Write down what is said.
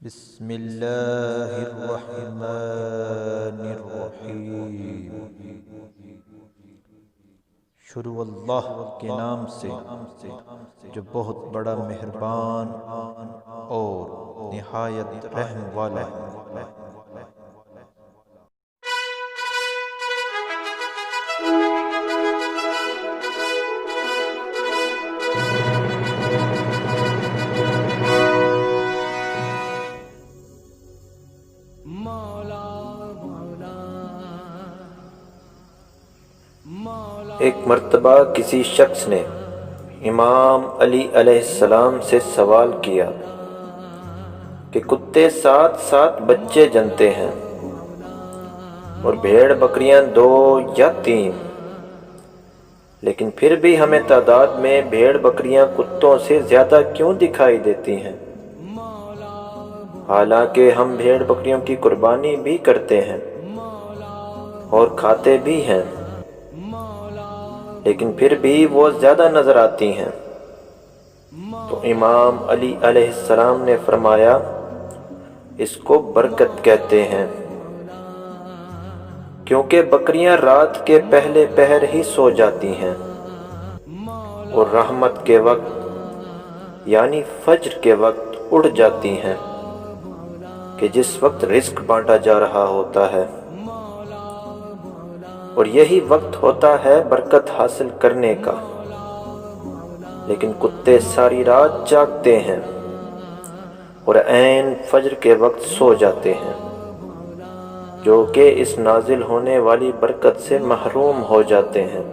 بسم اللہ الرحمن الرحیم۔ شروع اللہ کے نام سے جو بہت بڑا مہربان اور نہایت رحم والا ہے۔ ایک مرتبہ کسی شخص نے امام علی علیہ السلام سے سوال کیا کہ کتے 7 بچے جنتے ہیں اور بھیڑ بکریاں 2 یا 3، لیکن پھر بھی ہمیں تعداد میں بھیڑ بکریاں کتوں سے زیادہ کیوں دکھائی دیتی ہیں، حالانکہ ہم بھیڑ بکریوں کی قربانی بھی کرتے ہیں اور کھاتے بھی ہیں، لیکن پھر بھی وہ زیادہ نظر آتی ہیں؟ تو امام علی علیہ السلام نے فرمایا، اس کو برکت کہتے ہیں، کیونکہ بکریاں رات کے پہلے پہر ہی سو جاتی ہیں اور رحمت کے وقت یعنی فجر کے وقت اڑ جاتی ہیں کہ جس وقت رزق بانٹا جا رہا ہوتا ہے، اور یہی وقت ہوتا ہے برکت حاصل کرنے کا۔ لیکن کتے ساری رات جاگتے ہیں اور عین فجر کے وقت سو جاتے ہیں، جو کہ اس نازل ہونے والی برکت سے محروم ہو جاتے ہیں۔